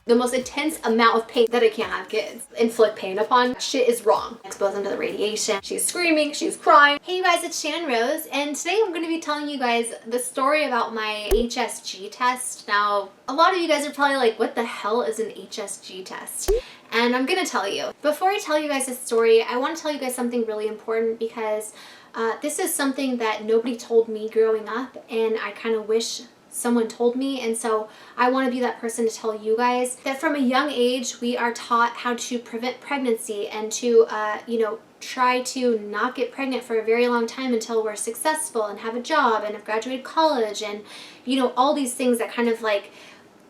the most intense amount of pain that I can't have kids. Inflict pain upon. Shit is wrong. Expose them to the radiation. She's screaming, she's crying. Hey you guys, it's Channon Rose, and today I'm going to be telling you guys the story about my HSG test. Now, a lot of you guys are probably like, what the hell is an HSG test? And I'm going to tell you. Before I tell you guys this story, I want to tell you guys something really important because this is something that nobody told me growing up, and I kind of wish someone told me, and so I want to be that person to tell you guys that from a young age we are taught how to prevent pregnancy and to try to not get pregnant for a very long time until we're successful and have a job and have graduated college, and all these things that kind of like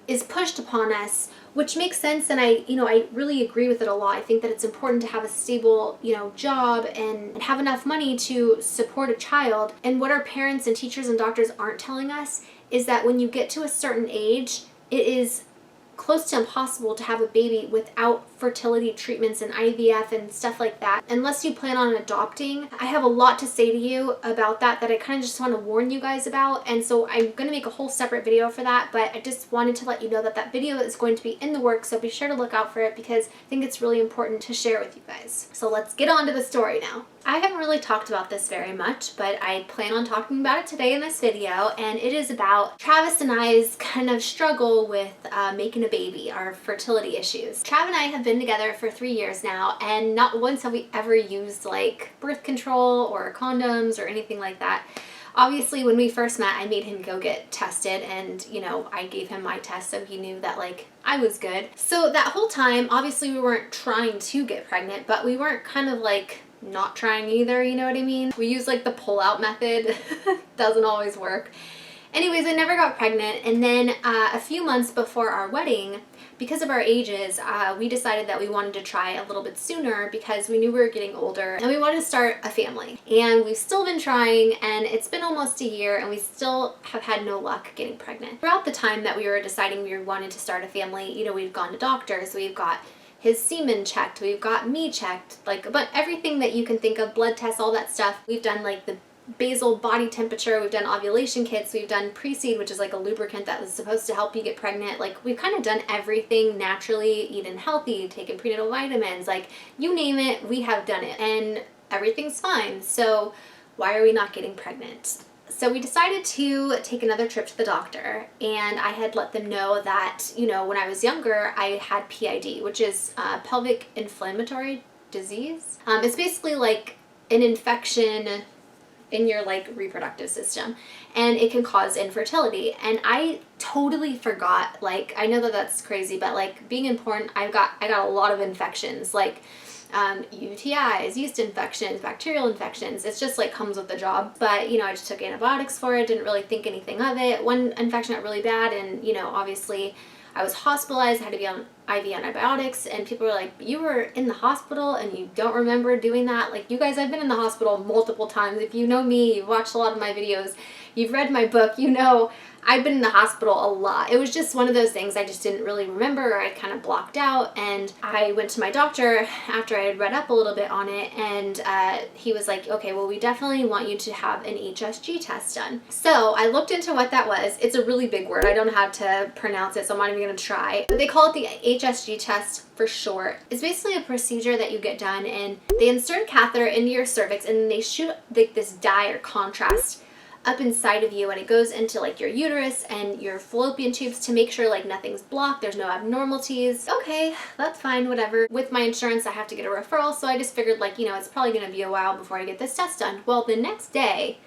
is pushed upon us, which makes sense, and I really agree with it a lot. I think that it's important to have a stable, job and have enough money to support a child. And what our parents and teachers and doctors aren't telling us is that when you get to a certain age, it is close to impossible to have a baby without fertility treatments and IVF and stuff like that, unless you plan on adopting. I have a lot to say to you about that I kind of just want to warn you guys about, and so I'm going to make a whole separate video for that, but I just wanted to let you know that that video is going to be in the works, so be sure to look out for it because I think it's really important to share with you guys. So let's get on to the story now. I haven't really talked about this very much, but I plan on talking about it today in this video, and it is about Travis and I's kind of struggle with making a baby, our fertility issues. Trav and I have been together for 3 years now, and not once have we ever used like birth control or condoms or anything like that. Obviously, when we first met, I made him go get tested, and I gave him my test so he knew that like I was good. So that whole time, obviously we weren't trying to get pregnant, but we weren't kind of like not trying either, you know what I mean? We use like the pull-out method. Doesn't always work. Anyways, I never got pregnant, and then a few months before our wedding, because of our ages, we decided that we wanted to try a little bit sooner because we knew we were getting older and we wanted to start a family. And we've still been trying, and it's been almost a year and we still have had no luck getting pregnant. Throughout the time that we were deciding we wanted to start a family, we've gone to doctors, we've got his semen checked, we've got me checked, like about everything that you can think of, blood tests, all that stuff. We've done like the basal body temperature, we've done ovulation kits, we've done pre-seed, which is like a lubricant that was supposed to help you get pregnant. Like we've kind of done everything naturally, eaten healthy, taken prenatal vitamins, like you name it, we have done it, and everything's fine. So why are we not getting pregnant? So we decided to take another trip to the doctor, and I had let them know that, when I was younger, I had PID, which is pelvic inflammatory disease. It's basically like an infection in your like reproductive system, and it can cause infertility. And I totally forgot, like, I know that that's crazy, but like being in porn, I got a lot of infections, like UTIs, yeast infections, bacterial infections. It's just like comes with the job. But I just took antibiotics for it, didn't really think anything of it. One infection got really bad, and obviously I was hospitalized, had to be on IV antibiotics, and people were like, you were in the hospital and you don't remember doing that? Like, you guys, I've been in the hospital multiple times. If you know me, you've watched a lot of my videos, you've read my book, I've been in the hospital a lot. It was just one of those things I just didn't really remember. I kind of blocked out, and I went to my doctor after I had read up a little bit on it, and he was like, okay, well, we definitely want you to have an HSG test done. So I looked into what that was. It's a really big word. I don't know how to pronounce it, so I'm not even going to try. But they call it the HSG test for short. It's basically a procedure that you get done, and they insert a catheter into your cervix, and they shoot like this dye or contrast up inside of you, and it goes into like your uterus and your fallopian tubes to make sure like nothing's blocked, there's no abnormalities. Okay, that's fine, whatever. With my insurance, I have to get a referral, so I just figured like, it's probably gonna be a while before I get this test done. Well, the next day,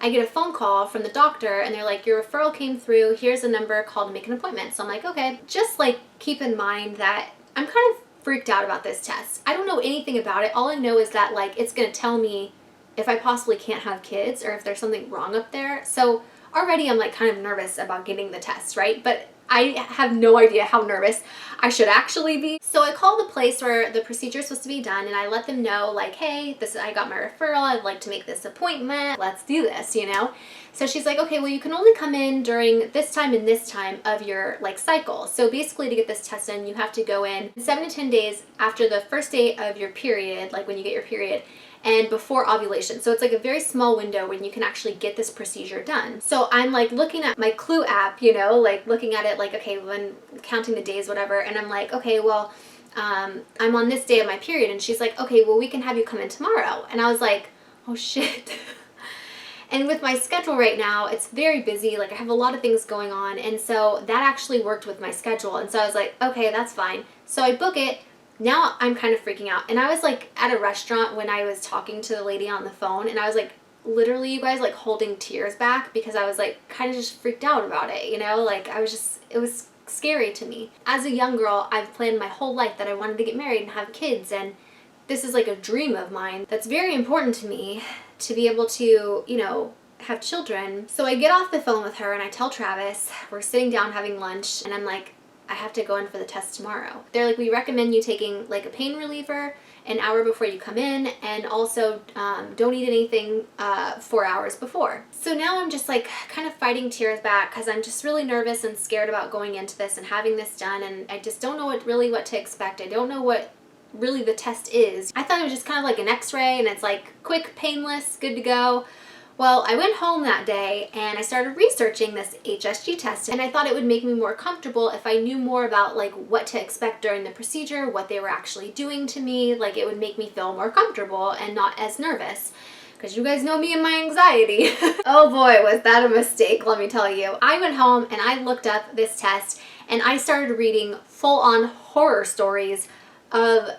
I get a phone call from the doctor, and they're like, your referral came through, here's a number, call to make an appointment. So I'm like, okay. Just like keep in mind that I'm kind of freaked out about this test. I don't know anything about it. All I know is that like it's gonna tell me if I possibly can't have kids or if there's something wrong up there. So already I'm like kind of nervous about getting the test, right? But I have no idea how nervous I should actually be. So I call the place where the procedure is supposed to be done, and I let them know like, hey, I got my referral, I'd like to make this appointment, let's do this, So she's like, okay, well, you can only come in during this time and this time of your like cycle. So basically to get this test done, you have to go in 7 to 10 days after the first day of your period, like when you get your period, and before ovulation. So it's like a very small window when you can actually get this procedure done. So I'm like looking at my Clue app, like looking at it like, okay, when counting the days, whatever, and I'm like, okay, well, I'm on this day of my period, and she's like, okay, well, we can have you come in tomorrow. And I was like, oh shit. And with my schedule right now, it's very busy. Like, I have a lot of things going on, and so that actually worked with my schedule. And so I was like, okay, that's fine. So I book it. Now I'm kind of freaking out. And I was like at a restaurant when I was talking to the lady on the phone, and I was like, literally, you guys, like holding tears back, because I was like kind of just freaked out about it, you know? Like, I was just, it was scary to me. As a young girl, I've planned my whole life that I wanted to get married and have kids, and this is like a dream of mine that's very important to me, to be able to, you know, have children. So I get off the phone with her and I tell Travis, we're sitting down having lunch, and I'm like, I have to go in for the test tomorrow. They're like, we recommend you taking like a pain reliever an hour before you come in, and also don't eat anything 4 hours before. So now I'm just like kind of fighting tears back, because I'm just really nervous and scared about going into this and having this done, and I just don't know what to expect. I don't know what really the test is. I thought it was just kind of like an x-ray, and it's like quick, painless, good to go. Well, I went home that day and I started researching this HSG test, and I thought it would make me more comfortable if I knew more about like what to expect during the procedure, what they were actually doing to me. Like, it would make me feel more comfortable and not as nervous, because you guys know me and my anxiety. Oh boy, was that a mistake, let me tell you. I went home and I looked up this test, and I started reading full-on horror stories of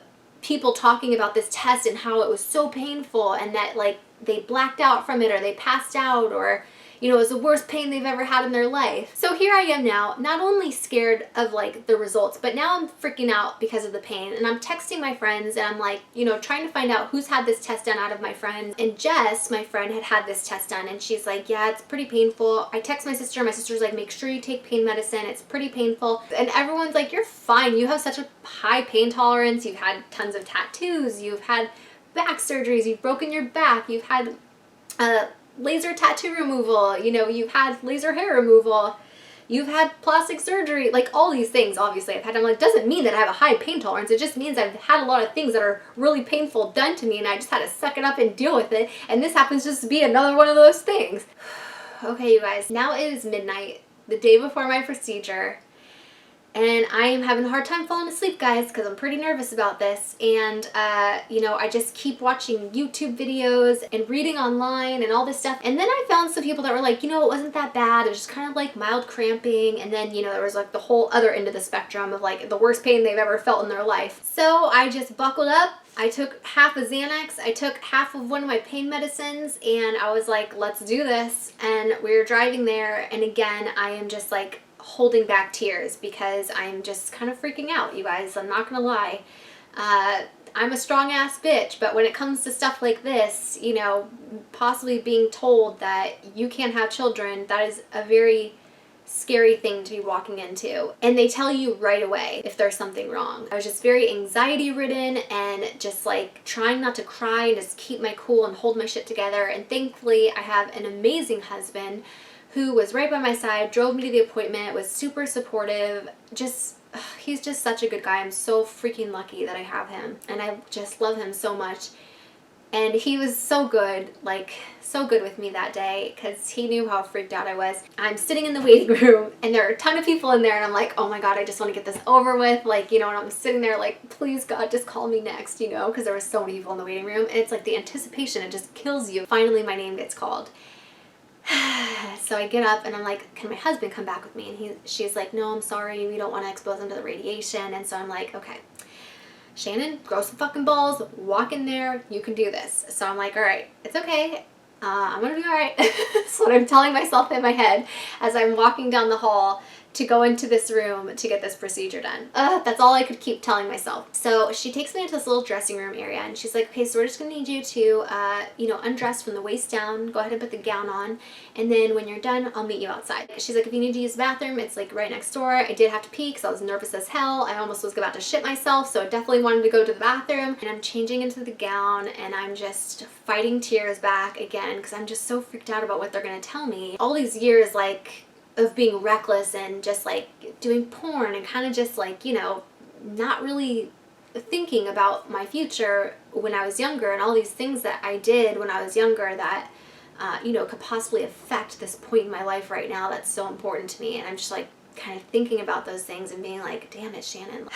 people talking about this test and how it was so painful, and that like they blacked out from it, or they passed out, or, you know, it was the worst pain they've ever had in their life. So here I am now, not only scared of like the results, but now I'm freaking out because of the pain. And I'm texting my friends, and I'm like, you know, trying to find out who's had this test done out of my friends. And Jess, my friend, had this test done, and she's like, yeah, it's pretty painful. I text my sister's like, make sure you take pain medicine, it's pretty painful. And everyone's like, you're fine, you have such a high pain tolerance, you've had tons of tattoos, you've had back surgeries, you've broken your back, you've had laser tattoo removal, you know, you've had laser hair removal, you've had plastic surgery, like all these things, obviously I've had. I'm like, doesn't mean that I have a high pain tolerance, it just means I've had a lot of things that are really painful done to me, and I just had to suck it up and deal with it, and this happens just to be another one of those things. Okay, you guys, now it is midnight, the day before my procedure, and I am having a hard time falling asleep, guys, because I'm pretty nervous about this. And, you know, I just keep watching YouTube videos and reading online and all this stuff. And then I found some people that were like, you know, it wasn't that bad. It was just kind of like mild cramping. And then, you know, there was like the whole other end of the spectrum of like the worst pain they've ever felt in their life. So I just buckled up. I took half a Xanax, I took half of one of my pain medicines, and I was like, let's do this. And we were driving there, and again, I am just like holding back tears because I'm just kind of freaking out, you guys. I'm not gonna lie. I'm a strong ass bitch, but when it comes to stuff like this, you know, possibly being told that you can't have children, that is a very scary thing to be walking into. And they tell you right away if there's something wrong. I was just very anxiety ridden and just like trying not to cry and just keep my cool and hold my shit together. And thankfully I have an amazing husband who was right by my side, drove me to the appointment, was super supportive. Just, he's just such a good guy. I'm so freaking lucky that I have him, and I just love him so much. And he was so good, like so good with me that day, because he knew how freaked out I was. I'm sitting in the waiting room, and there are a ton of people in there, and I'm like, oh my god, I just want to get this over with, like, you know, and I'm sitting there like, please God, just call me next, you know, because there were so many people in the waiting room, and it's like the anticipation, it just kills you. Finally my name gets called. So I get up and I'm like, can my husband come back with me? And she's like, no, I'm sorry, we don't want to expose him to the radiation. And so I'm like, okay, Shannon, grow some fucking balls, walk in there, you can do this. So I'm like, all right, it's okay, I'm gonna be all right. That's what I'm telling myself in my head as I'm walking down the hall to go into this room to get this procedure done. That's all I could keep telling myself. So she takes me into this little dressing room area, and she's like, okay, so we're just gonna need you to, you know, undress from the waist down, go ahead and put the gown on, and then when you're done, I'll meet you outside. She's like, if you need to use the bathroom, it's like right next door. I did have to pee because I was nervous as hell. I almost was about to shit myself, so I definitely wanted to go to the bathroom. And I'm changing into the gown, and I'm just fighting tears back again because I'm just so freaked out about what they're gonna tell me. All these years, like, of being reckless and just like doing porn and kind of just like, you know, not really thinking about my future when I was younger, and all these things that I did when I was younger that, you know, could possibly affect this point in my life right now that's so important to me. And I'm just like kind of thinking about those things and being like, damn it, Shannon,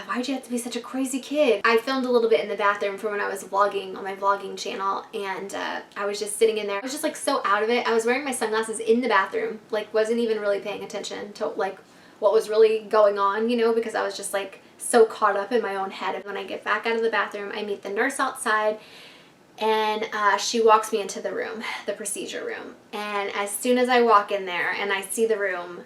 why'd you have to be such a crazy kid? I filmed a little bit in the bathroom from when I was vlogging on my vlogging channel, and I was just sitting in there. I was just like so out of it. I was wearing my sunglasses in the bathroom, like wasn't even really paying attention to like what was really going on, you know, because I was just like so caught up in my own head. And when I get back out of the bathroom, I meet the nurse outside, and she walks me into the room, the procedure room. And as soon as I walk in there and I see the room,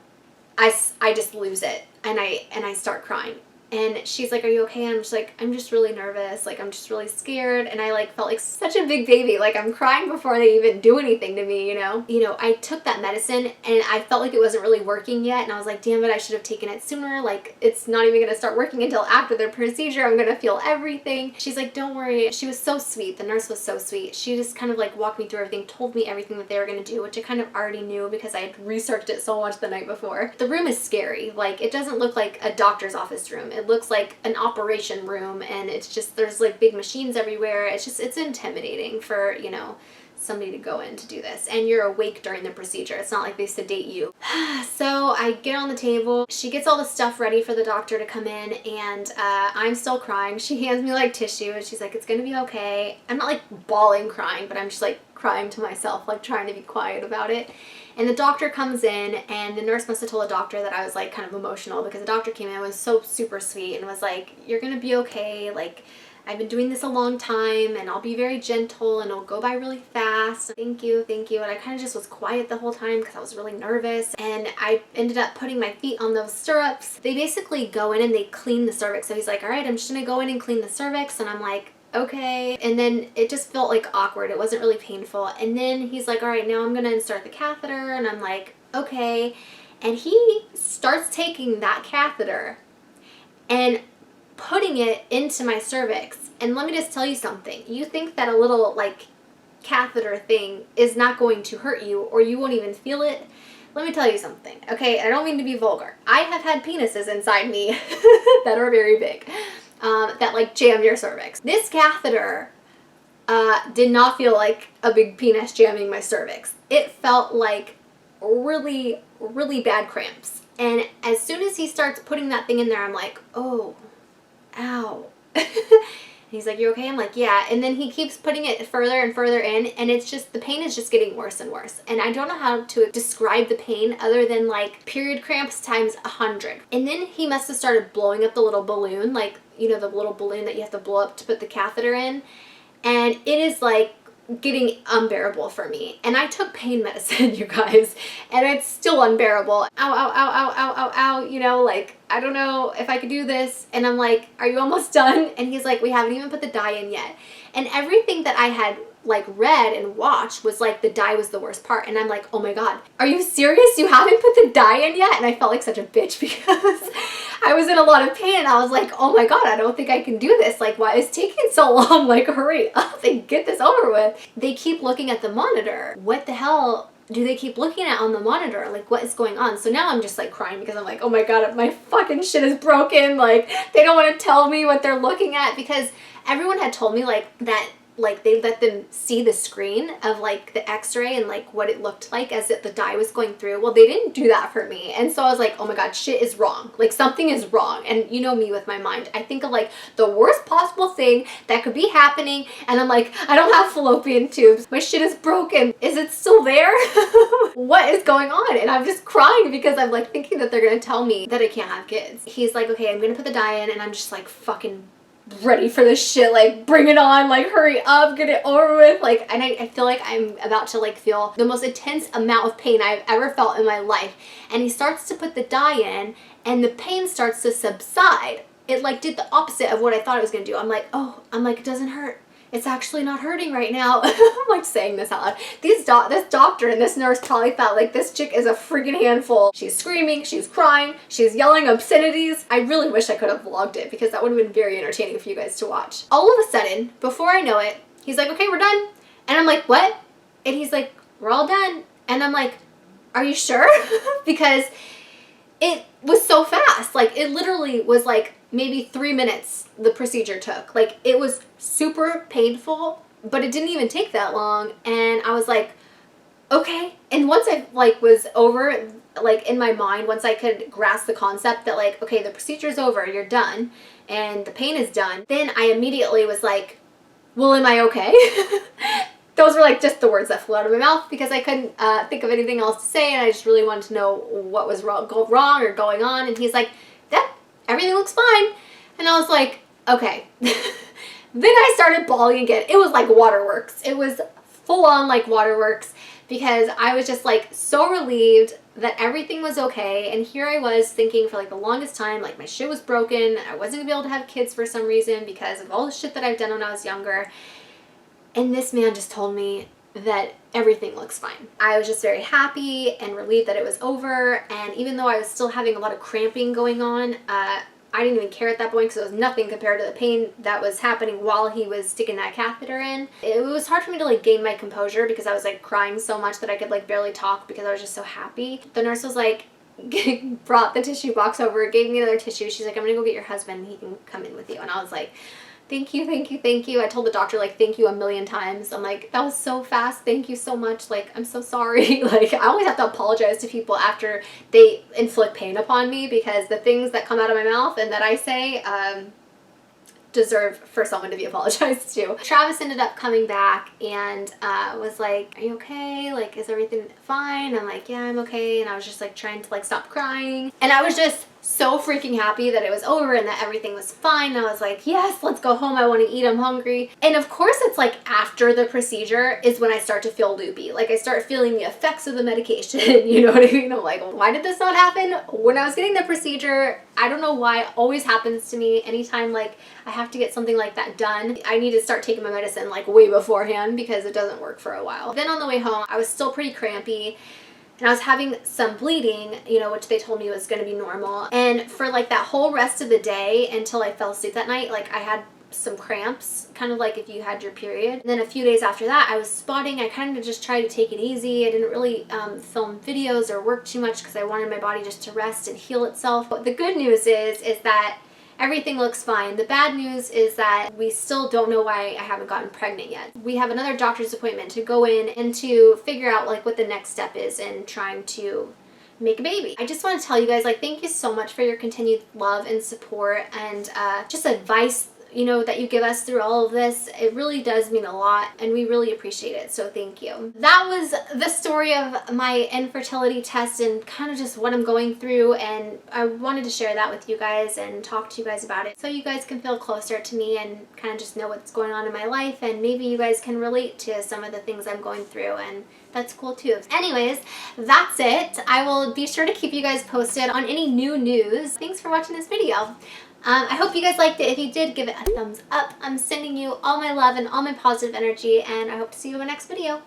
I just lose it, and I start crying. And she's like, are you okay? And I'm just like, I'm just really nervous. Like, I'm just really scared. And I like felt like such a big baby. Like, I'm crying before they even do anything to me, you know? I took that medicine and I felt like it wasn't really working yet. And I was like, damn it, I should have taken it sooner. Like, it's not even going to start working until after the procedure. I'm going to feel everything. She's like, don't worry. She was so sweet. The nurse was so sweet. She just kind of like walked me through everything, told me everything that they were going to do, which I kind of already knew because I had researched it so much the night before. The room is scary. Like, it doesn't look like a doctor's office room. It looks like an operation room, and it's just, there's like big machines everywhere. It's intimidating for, you know, somebody to go in to do this, and you're awake during the procedure. It's not like they sedate you. So I get on the table, she gets all the stuff ready for the doctor to come in, and I'm still crying. She hands me like tissue and she's like, it's gonna be okay. I'm not like bawling crying, but I'm just like crying to myself, like trying to be quiet about it. And the doctor comes in, and the nurse must have told the doctor that I was like kind of emotional, because the doctor came in and was so super sweet and was like, you're gonna be okay, like I've been doing this a long time and I'll be very gentle and it'll go by really fast. Thank you, thank you. And I kind of just was quiet the whole time because I was really nervous, and I ended up putting my feet on those stirrups. They basically go in and they clean the cervix. So he's like, all right, I'm just gonna go in and clean the cervix, and I'm like, okay. And then it just felt like awkward. It wasn't really painful. And then he's like, all right, now I'm gonna insert the catheter, and I'm like, okay. And he starts taking that catheter and putting it into my cervix. And let me just tell you something. You think that a little like catheter thing is not going to hurt you, or you won't even feel it. Let me tell you something, okay? I don't mean to be vulgar. I have had penises inside me that are very big. That like jam your cervix. This catheter did not feel like a big penis jamming my cervix. It felt like really, really bad cramps. And as soon as he starts putting that thing in there, I'm like, oh, ow. He's like, you okay? I'm like, yeah. And then he keeps putting it further and further in, and it's just, the pain is just getting worse and worse. And I don't know how to describe the pain other than like period cramps times 100. And then he must have started blowing up the little balloon, like, you know, the little balloon that you have to blow up to put the catheter in. And it is like getting unbearable for me. And I took pain medicine, you guys, and it's still unbearable. Ow, ow, ow, ow, ow, ow, ow, you know, like, I don't know if I could do this. And I'm like, are you almost done? And he's like, we haven't even put the dye in yet. And everything that I had like read and watched was like the dye was the worst part. And I'm like, oh my God, are you serious? You haven't put the dye in yet? And I felt like such a bitch because I was in a lot of pain. I was like, oh my God, I don't think I can do this. Like, why is taking so long? Like, hurry up and get this over with. They keep looking at the monitor. What the hell do they keep looking at on the monitor? Like, what is going on? So now I'm just like crying because I'm like, oh my God, my fucking shit is broken. Like, they don't want to tell me what they're looking at, because everyone had told me like that, like they let them see the screen of like the x-ray and like what it looked like as if the dye was going through. Well, they didn't do that for me. And so I was like, oh my God, shit is wrong. Like, something is wrong. And you know me with my mind, I think of like the worst possible thing that could be happening. And I'm like, I don't have fallopian tubes. My shit is broken. Is it still there? What is going on? And I'm just crying because I'm like thinking that they're going to tell me that I can't have kids. He's like, okay, I'm going to put the dye in. And I'm just like fucking ready for this shit, like bring it on, like hurry up, get it over with. Like, and I feel like I'm about to like feel the most intense amount of pain I've ever felt in my life. And he starts to put the dye in, and the pain starts to subside. It like did the opposite of what I thought it was gonna do. I'm like, oh, it doesn't hurt. It's actually not hurting right now. I'm like saying this out loud. This doctor and this nurse probably thought like this chick is a freaking handful. She's screaming, she's crying, she's yelling obscenities. I really wish I could have vlogged it, because that would have been very entertaining for you guys to watch. All of a sudden, before I know it, he's like, okay, we're done. And I'm like, what? And he's like, we're all done. And I'm like, are you sure? Because it was so fast. Like, it literally was like maybe 3 minutes the procedure took. Like, it was super painful, but it didn't even take that long. And I was like, okay. And once I like was over Like in my mind, once I could grasp the concept that like, okay, the procedure's over, you're done, and the pain is done, then I immediately was like, well, am I okay? Those were like just the words that flew out of my mouth because I couldn't think of anything else to say, and I just really wanted to know what was wrong or going on. And he's like, "Yep, everything looks fine." And I was like, okay. Then I started bawling again. It was like waterworks. It was full on like waterworks because I was just like so relieved that everything was okay. And here I was thinking for like the longest time, like my shit was broken. I wasn't gonna be able to have kids for some reason because of all the shit that I've done when I was younger. And this man just told me that everything looks fine. I was just very happy and relieved that it was over. And even though I was still having a lot of cramping going on, I didn't even care at that point because it was nothing compared to the pain that was happening while he was sticking that catheter in. It was hard for me to like gain my composure because I was like crying so much that I could like barely talk because I was just so happy. The nurse was like, brought the tissue box over, gave me another tissue. She's like, I'm gonna go get your husband. He can come in with you. And I was like, thank you, thank you, thank you. I told the doctor like thank you a million times. I'm like, that was so fast. Thank you so much. Like, I'm so sorry. Like, I always have to apologize to people after they inflict pain upon me because the things that come out of my mouth and that I say deserve for someone to be apologized to. Travis ended up coming back and was like, are you okay? Like, is everything fine? I'm like, yeah, I'm okay. And I was just like trying to like stop crying. And I was just so freaking happy that it was over and that everything was fine. And I was like, yes, let's go home. I want to eat. I'm hungry. And of course, it's like after the procedure is when I start to feel loopy. Like I start feeling the effects of the medication. You know what I mean? I'm like, why did this not happen when I was getting the procedure? I don't know why. It always happens to me anytime like I have to get something like that done. I need to start taking my medicine like way beforehand because it doesn't work for a while. Then on the way home, I was still pretty crampy. And I was having some bleeding, you know, which they told me was going to be normal. And for like that whole rest of the day until I fell asleep that night, like I had some cramps, kind of like if you had your period. And then a few days after that, I was spotting. I kind of just tried to take it easy. I didn't really film videos or work too much because I wanted my body just to rest and heal itself. But the good news is that everything looks fine. The bad news is that we still don't know why I haven't gotten pregnant yet. We have another doctor's appointment to go in and to figure out like what the next step is in trying to make a baby. I just want to tell you guys, like, thank you so much for your continued love and support and just advice, you know, that you give us through all of this. It really does mean a lot and we really appreciate it, so thank you. That was the story of my infertility test and kind of just what I'm going through, and I wanted to share that with you guys and talk to you guys about it so you guys can feel closer to me and kind of just know what's going on in my life, and maybe you guys can relate to some of the things I'm going through, and that's cool too. Anyways, that's it. I will be sure to keep you guys posted on any new news. Thanks for watching this video. I hope you guys liked it. If you did, give it a thumbs up. I'm sending you all my love and all my positive energy, and I hope to see you in my next video.